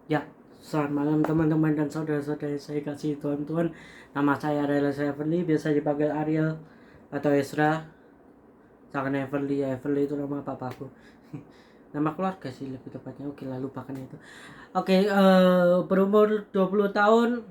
Ya, selamat malam teman-teman dan saudara-saudara saya kasih Tuhan-Tuhan. Nama saya adalah saya Everly, biasa dipanggil Ariel atau Ezra. Jangan Everly, ya Everly itu nama papaku. Nama keluarga sih lebih tepatnya. Oke lah, lupakan itu. Oke, berumur 20 tahun,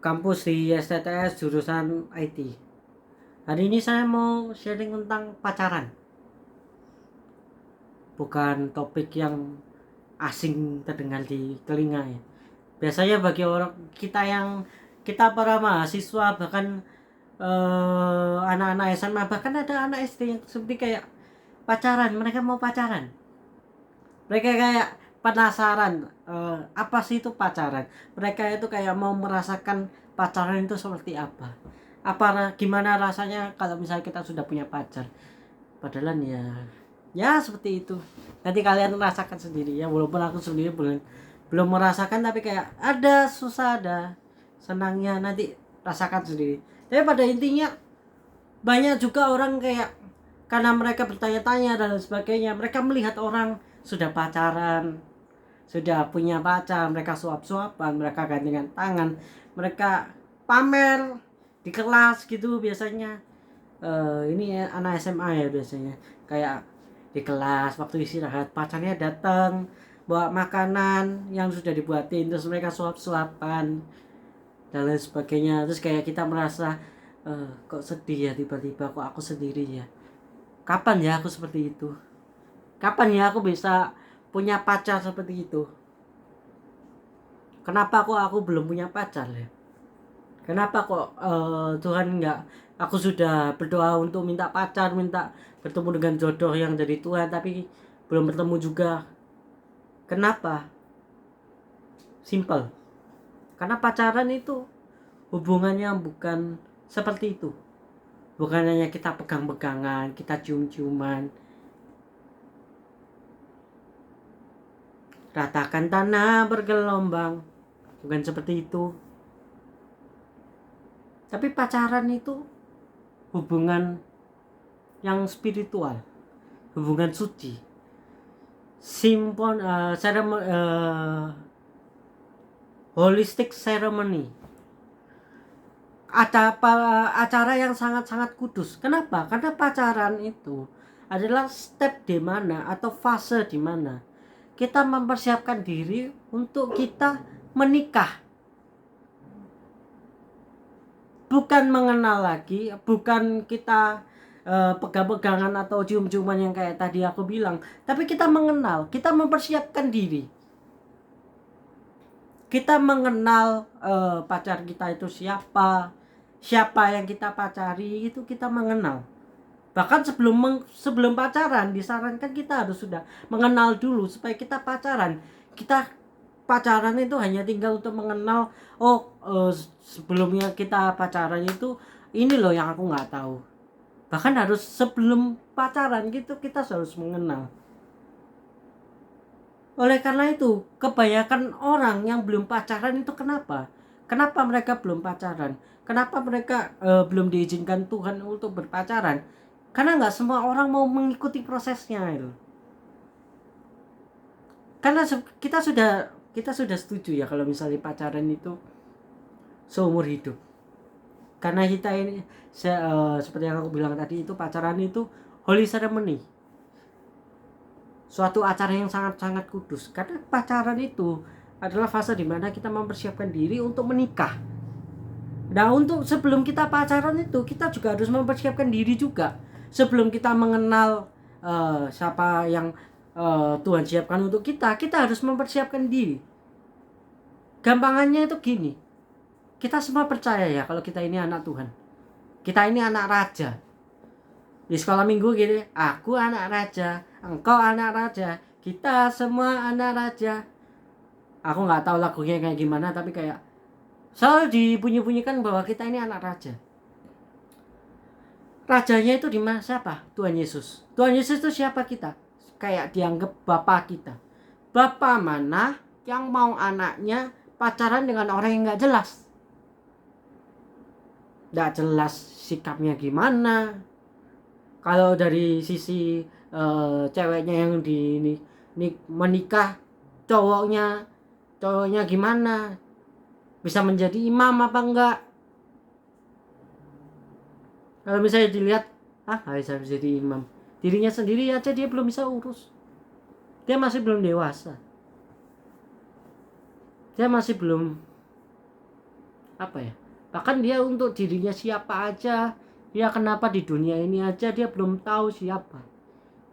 kampus di STTS jurusan IT. Hari ini saya mau sharing tentang pacaran. Bukan topik yang asing terdengar di telinga ya. Biasanya bagi orang kita para mahasiswa, bahkan anak-anak SMA, bahkan ada anak SD yang seperti kayak pacaran, mereka mau pacaran, mereka kayak penasaran, apa sih itu pacaran, mereka itu kayak mau merasakan pacaran itu seperti apa gimana rasanya kalau misalnya kita sudah punya pacar. Padahal ya seperti itu, nanti kalian merasakan sendiri ya, walaupun aku sendiri belum belum merasakan, tapi kayak ada susah ada senangnya, nanti rasakan sendiri. Tapi pada intinya banyak juga orang kayak karena mereka bertanya-tanya dan sebagainya, mereka melihat orang sudah pacaran, sudah punya pacar, mereka suap-suapan, mereka gandengan tangan, mereka pamer di kelas gitu biasanya. Ini ya, anak SMA ya biasanya, kayak di kelas waktu istirahat pacarnya datang bawa makanan yang sudah dibuatin, terus mereka suap-suapan dan lain sebagainya. Terus kayak kita merasa, kok sedih ya, tiba-tiba kok aku sendiri ya, kapan ya aku seperti itu, kapan ya aku bisa punya pacar seperti itu, kenapa kok aku belum punya pacar ya, kenapa kok Tuhan nggak, aku sudah berdoa untuk minta pacar, minta bertemu dengan jodoh yang dari Tuhan, tapi belum bertemu juga. Kenapa? Simple, karena pacaran itu hubungannya bukan seperti itu. Bukan hanya kita pegang-pegangan, kita cium-ciuman, ratakan tanah bergelombang, bukan seperti itu. Tapi pacaran itu hubungan yang spiritual, hubungan suci, simpon, holistic ceremony, acara yang sangat-sangat kudus. Kenapa? Karena pacaran itu adalah step di mana atau fase di mana kita mempersiapkan diri untuk kita menikah. Bukan mengenal lagi, bukan kita pegang-pegangan atau cium-ciuman yang kayak tadi aku bilang, tapi kita mengenal, kita mempersiapkan diri. Kita mengenal pacar kita itu siapa yang kita pacari, itu kita mengenal. Bahkan sebelum pacaran disarankan kita harus sudah mengenal dulu supaya kita pacaran. Kita pacaran itu hanya tinggal untuk mengenal, sebelumnya kita pacaran itu ini loh yang aku nggak tahu. Bahkan harus sebelum pacaran gitu kita harus mengenal. Oleh karena itu, kebanyakan orang yang belum pacaran itu kenapa? Kenapa mereka belum pacaran? Kenapa mereka belum diizinkan Tuhan untuk berpacaran? Karena nggak semua orang mau mengikuti prosesnya itu. Karena kita sudah setuju ya kalau misalnya pacaran itu seumur hidup. Karena kita ini seperti yang aku bilang tadi, itu pacaran itu holy ceremony, suatu acara yang sangat-sangat kudus. Karena pacaran itu adalah fase dimana kita mempersiapkan diri untuk menikah. Nah, untuk sebelum kita pacaran itu kita juga harus mempersiapkan diri juga. Sebelum kita mengenal siapa yang Tuhan siapkan untuk kita harus mempersiapkan diri. Gampangannya itu gini, kita semua percaya ya kalau kita ini anak Tuhan, kita ini anak raja. Di sekolah minggu gini, aku anak raja, engkau anak raja, kita semua anak raja. Aku nggak tahu lagunya kayak gimana, tapi kayak selalu dibunyi-bunyikan bahwa kita ini anak raja. Rajanya itu di mana? Siapa? Tuhan Yesus. Tuhan Yesus itu siapa kita? Kayak dianggap bapak kita. Bapak mana yang mau anaknya pacaran dengan orang yang nggak jelas? Nggak jelas sikapnya gimana. Kalau dari sisi ceweknya yang menikah cowoknya gimana, bisa menjadi imam apa enggak. Kalau misalnya dilihat, bisa menjadi imam, dirinya sendiri aja dia belum bisa urus, dia masih belum dewasa, dia masih belum bahkan dia untuk dirinya siapa aja, dia kenapa di dunia ini aja dia belum tahu siapa.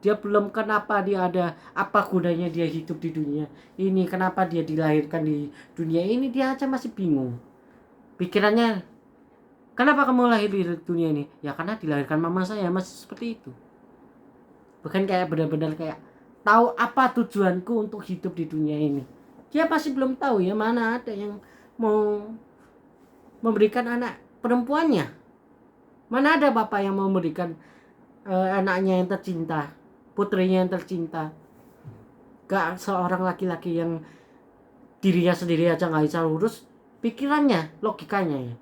Dia belum kenapa dia ada, apa gunanya dia hidup di dunia ini, kenapa dia dilahirkan di dunia ini, dia aja masih bingung. Pikirannya, kenapa kamu lahir di dunia ini? Ya karena dilahirkan mama saya, masih seperti itu. Bukan kayak benar-benar kayak tahu apa tujuanku untuk hidup di dunia ini. Dia pasti belum tahu ya, mana ada yang mau memberikan anak perempuannya. Mana ada bapak yang mau memberikan anaknya yang tercinta, putrinya yang tercinta. Gak seorang laki-laki yang dirinya sendiri aja gak bisa urus, pikirannya, logikanya ya.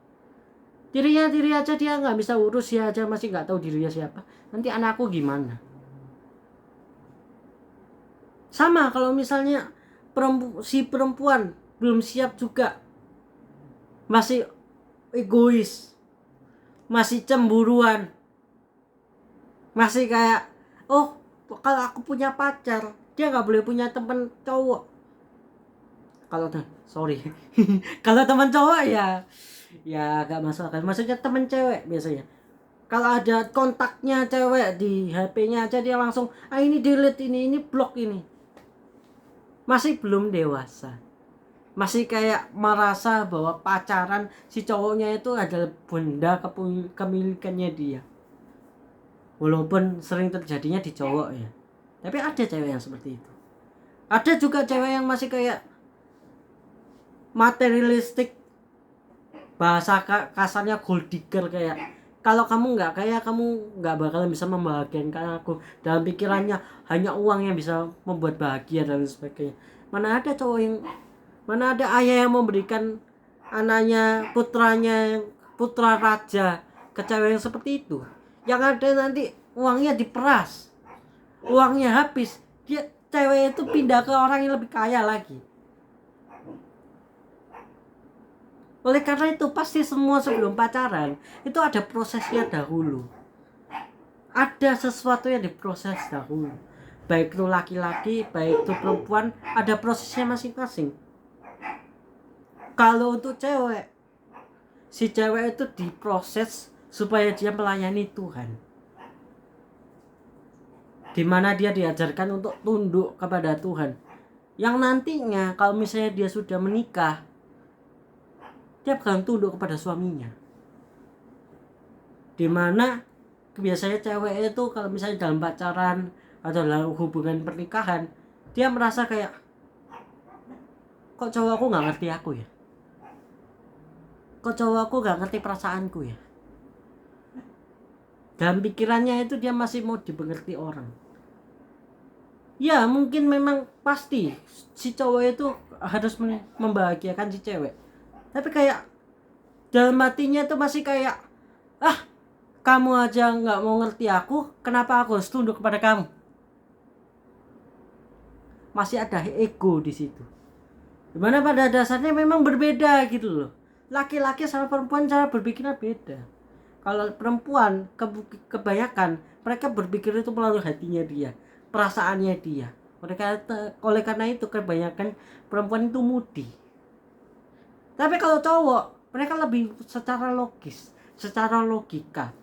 Diri aja dia gak bisa urus, dia aja masih gak tahu dirinya siapa. Nanti anakku gimana? Sama kalau misalnya si perempuan belum siap juga, masih egois, masih cemburuan, masih kayak, kalau aku punya pacar, dia nggak boleh punya teman cowok. Kalau teman cowok ya gak masuk akal. Maksudnya teman cewek biasanya. Kalau ada kontaknya cewek di HP-nya aja dia langsung ini delete, ini blok ini. Masih belum dewasa. Masih kayak merasa bahwa pacaran si cowoknya itu adalah benda kemilikannya dia. Walaupun sering terjadinya di cowok ya. Tapi ada cewek yang seperti itu. Ada juga cewek yang masih kayak materialistik, bahasa kasarnya gold digger, kayak kalau kamu nggak kaya kamu nggak bakalan bisa membahagiakan aku. Dalam pikirannya hanya uang yang bisa membuat bahagia dan sebagainya. Mana ada ayah yang memberikan anaknya, putra raja ke cewek yang seperti itu. Yang ada nanti uangnya diperas, uangnya habis, cewek itu pindah ke orang yang lebih kaya lagi. Oleh karena itu pasti semua sebelum pacaran itu ada prosesnya dahulu. Ada sesuatu yang diproses dahulu. Baik itu laki-laki, baik itu perempuan, ada prosesnya masing-masing. Kalau untuk cewek, si cewek itu diproses supaya dia melayani Tuhan. Dimana dia diajarkan untuk tunduk kepada Tuhan. Yang nantinya kalau misalnya dia sudah menikah, dia akan tunduk kepada suaminya. Dimana biasanya cewek itu kalau misalnya dalam pacaran atau dalam hubungan pernikahan, dia merasa kayak, kok cowok aku gak ngerti aku ya, kok cowok aku gak ngerti perasaanku ya. Dalam pikirannya itu dia masih mau dimengerti orang. Ya mungkin memang pasti si cowok itu harus membahagiakan si cewek, tapi kayak dalam hatinya tuh masih kayak, kamu aja nggak mau ngerti aku, kenapa aku harus tunduk kepada kamu? Masih ada ego di situ. Dimana pada dasarnya memang berbeda gitu loh. Laki-laki sama perempuan cara berpikirnya beda. Kalau perempuan kebanyakan mereka berpikir itu melalui hatinya dia, perasaannya dia. Oleh karena itu kebanyakan perempuan itu mudi. Tapi kalau cowok, mereka lebih secara logis, secara logika.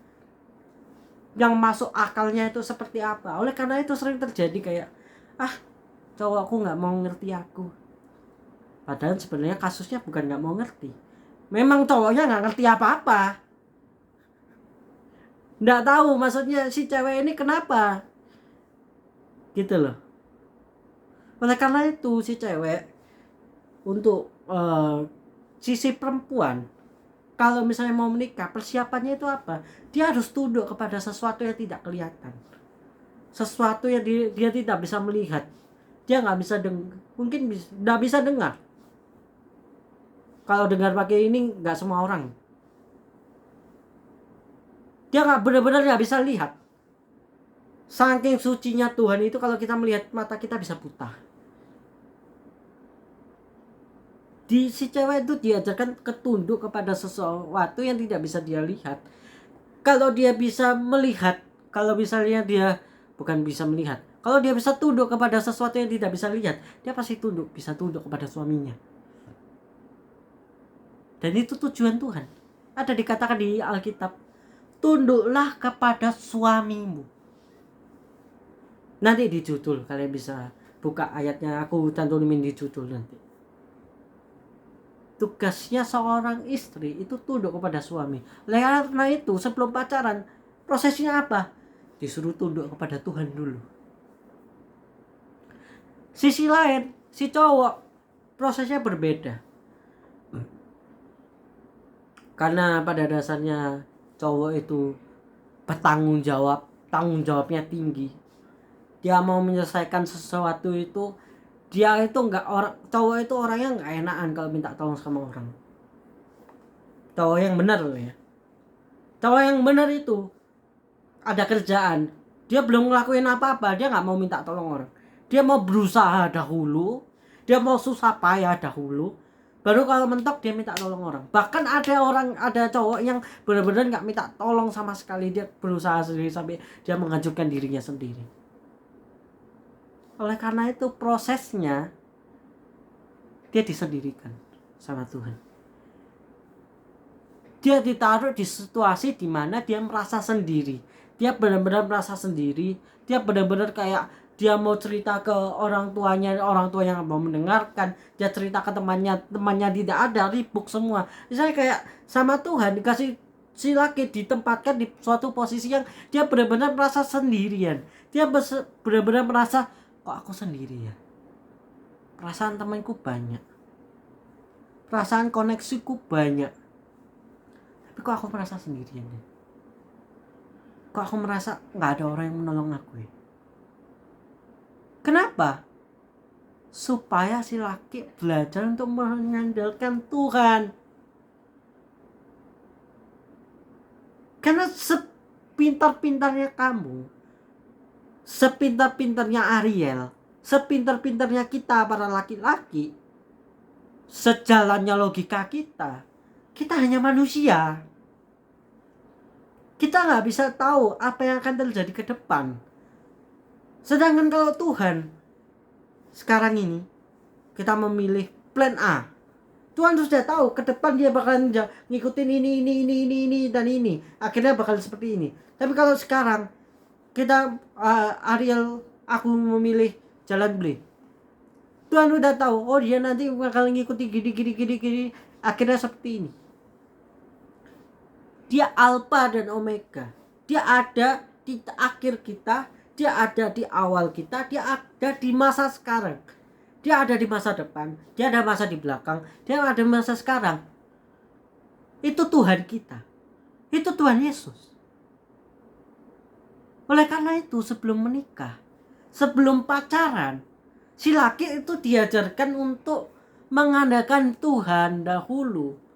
Yang masuk akalnya itu seperti apa. Oleh karena itu sering terjadi kayak, cowok aku gak mau ngerti aku. Padahal sebenarnya kasusnya bukan gak mau ngerti, memang cowoknya gak ngerti apa-apa. Gak tahu maksudnya si cewek ini kenapa gitu loh. Oleh karena itu si cewek untuk sisi perempuan, kalau misalnya mau menikah, persiapannya itu apa? Dia harus tunduk kepada sesuatu yang tidak kelihatan, sesuatu yang dia tidak bisa melihat. Dia nggak bisa nggak bisa dengar. Kalau dengar pakai ini nggak semua orang. Dia nggak benar-benar nggak bisa lihat. Saking sucinya Tuhan itu, kalau kita melihat mata kita bisa buta. Si cewek itu diajarkan ketunduk kepada sesuatu yang tidak bisa dia lihat. Kalau dia bisa melihat, kalau misalnya dia bukan bisa melihat, kalau dia bisa tunduk kepada sesuatu yang tidak bisa lihat, dia pasti bisa tunduk kepada suaminya. Dan itu tujuan Tuhan. Ada dikatakan di Alkitab, tunduklah kepada suamimu. Nanti di judul kalian bisa buka ayatnya, aku cantumin di judul nanti. Tugasnya seorang istri itu tunduk kepada suami. Karena itu sebelum pacaran, prosesnya apa? Disuruh tunduk kepada Tuhan dulu. Sisi lain, si cowok prosesnya berbeda. Karena pada dasarnya cowok itu bertanggung jawab, tanggung jawabnya tinggi. Dia mau menyelesaikan sesuatu itu, dia itu cowok itu orangnya nggak enakan kalau minta tolong sama orang. Cowok yang benar loh ya. Cowok yang benar itu ada kerjaan, dia belum ngelakuin apa-apa, dia nggak mau minta tolong orang. Dia mau berusaha dahulu, dia mau susah payah dahulu, baru kalau mentok dia minta tolong orang. Bahkan ada cowok yang benar-benar nggak minta tolong sama sekali, dia berusaha sendiri sampai dia menghancurkan dirinya sendiri. Oleh karena itu prosesnya dia disendirikan sama Tuhan. Dia ditaruh di situasi di mana dia merasa sendiri. Dia benar-benar merasa sendiri. Dia benar-benar kayak dia mau cerita ke orang tuanya nggak mau mendengarkan. Dia cerita ke temannya tidak ada, ribuk semua. Misalnya kayak sama Tuhan dikasih si laki ditempatkan di suatu posisi yang dia benar-benar merasa sendirian. Dia benar-benar merasa, kok aku sendiri ya? Perasaan temanku banyak. Perasaan koneksiku banyak. Tapi kok aku merasa sendirian ya? Kok aku merasa gak ada orang yang menolong aku ya? Kenapa? Supaya si laki belajar untuk mengandalkan Tuhan. Karena sepintar-pintarnya kamu, sepintar-pintarnya Ariel, sepintar-pintarnya kita para laki-laki, sejalannya logika kita hanya manusia. Kita nggak bisa tahu apa yang akan terjadi ke depan. Sedangkan kalau Tuhan, sekarang ini kita memilih plan A, Tuhan sudah tahu ke depan dia bakalan ngikutin ini dan ini. Akhirnya bakal seperti ini. Tapi kalau sekarang kita Ariel, aku memilih jalan B, Tuhan udah tahu, oh dia nanti bakal ngikuti gini. Akhirnya seperti ini. Dia Alpha dan Omega. Dia ada di akhir kita, dia ada di awal kita, dia ada di masa sekarang. Dia ada di masa depan, dia ada masa di belakang, dia ada di masa sekarang. Itu Tuhan kita. Itu Tuhan Yesus. Oleh karena itu sebelum menikah, sebelum pacaran, si laki itu diajarkan untuk mengandalkan Tuhan dahulu.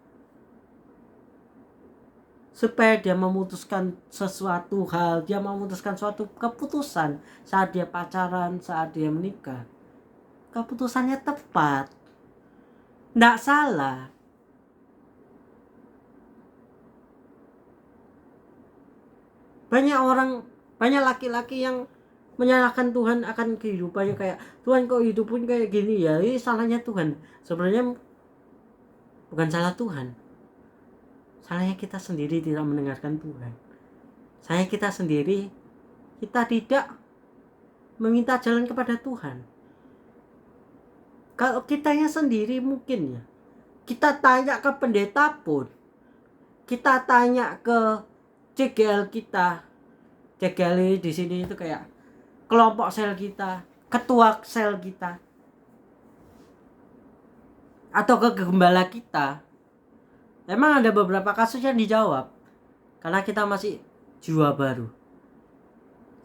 Supaya dia memutuskan sesuatu hal, dia memutuskan suatu keputusan saat dia pacaran, saat dia menikah. Keputusannya tepat, tidak salah. Banyak laki-laki yang menyalahkan Tuhan akan kehidupannya, kayak Tuhan kok hidup pun kayak gini ya, ini salahnya Tuhan. Sebenarnya bukan salah Tuhan. Salahnya kita sendiri tidak mendengarkan Tuhan. Salahnya kita sendiri, kita tidak meminta jalan kepada Tuhan. Kalau kitanya sendiri mungkin ya, kita tanya ke pendeta pun, kita tanya ke CGL kita, CGL di sini itu kayak kelompok sel kita, ketua sel kita, atau ke gembala kita, memang ada beberapa kasus yang dijawab karena kita masih jiwa baru.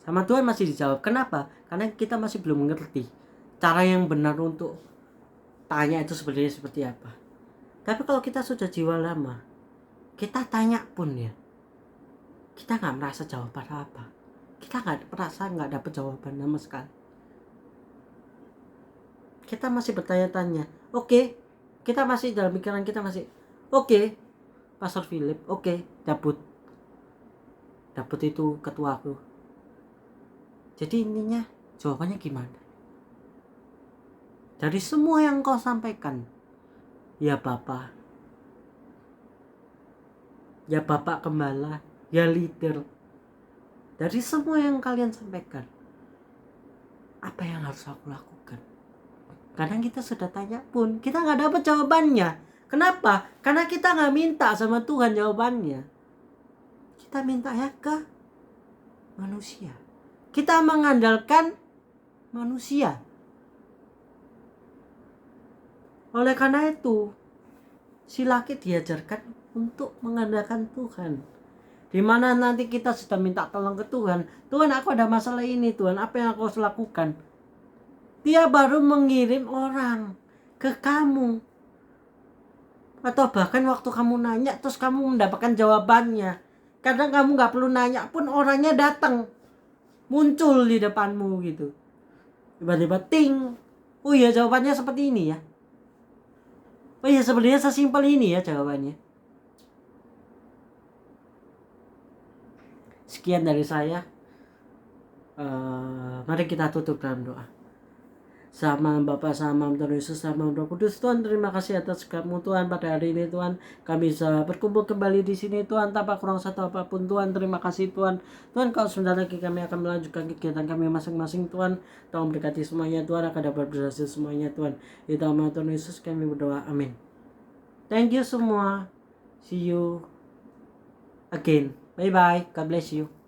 Sama Tuhan masih dijawab. Kenapa? Karena kita masih belum mengerti cara yang benar untuk tanya itu sebenarnya seperti apa. Tapi kalau kita sudah jiwa lama, kita tanya pun ya, kita nggak merasa jawaban apa. Kita nggak dapat jawaban sama sekali. Kita masih bertanya-tanya. Oke, Kita masih dalam pikiran kita masih oke, Pastor Philip, oke, dapat itu ketuaku. Jadi intinya jawabannya gimana? Dari semua yang kau sampaikan, ya Bapak Gembala, ya leader, dari semua yang kalian sampaikan, apa yang harus aku lakukan? Kadang kita sudah tanya pun kita nggak dapat jawabannya. Kenapa? Karena kita nggak minta sama Tuhan jawabannya. Kita minta ya ke manusia. Kita mengandalkan manusia. Oleh karena itu, si laki diajarkan untuk mengandalkan Tuhan. Dimana nanti kita sudah minta tolong ke Tuhan, Tuhan aku ada masalah ini Tuhan, apa yang aku harus lakukan? Dia baru mengirim orang ke kamu. Atau bahkan waktu kamu nanya terus kamu mendapatkan jawabannya. Kadang kamu gak perlu nanya pun orangnya datang, muncul di depanmu gitu. Tiba-tiba ting, oh iya jawabannya seperti ini ya. Oh iya sebenarnya sesimpel ini ya jawabannya. Sekian dari saya. Mari kita tutup dalam doa. Sama Bapa, sama Tuhan Yesus, sama Roh Kudus. Tuhan, terima kasih atas kamu Tuhan pada hari ini Tuhan. Kami bisa berkumpul kembali di sini Tuhan tanpa kurang satu apapun Tuhan. Terima kasih Tuhan. Tuhan, kalau sebentar lagi kami akan melanjutkan kegiatan kami masing-masing Tuhan. Tolong berkati semuanya Tuhan, akan dapat berhasil semuanya Tuhan. Di nama Tuhan Yesus kami berdoa. Amin. Thank you semua. See you again. Bye bye. God bless you.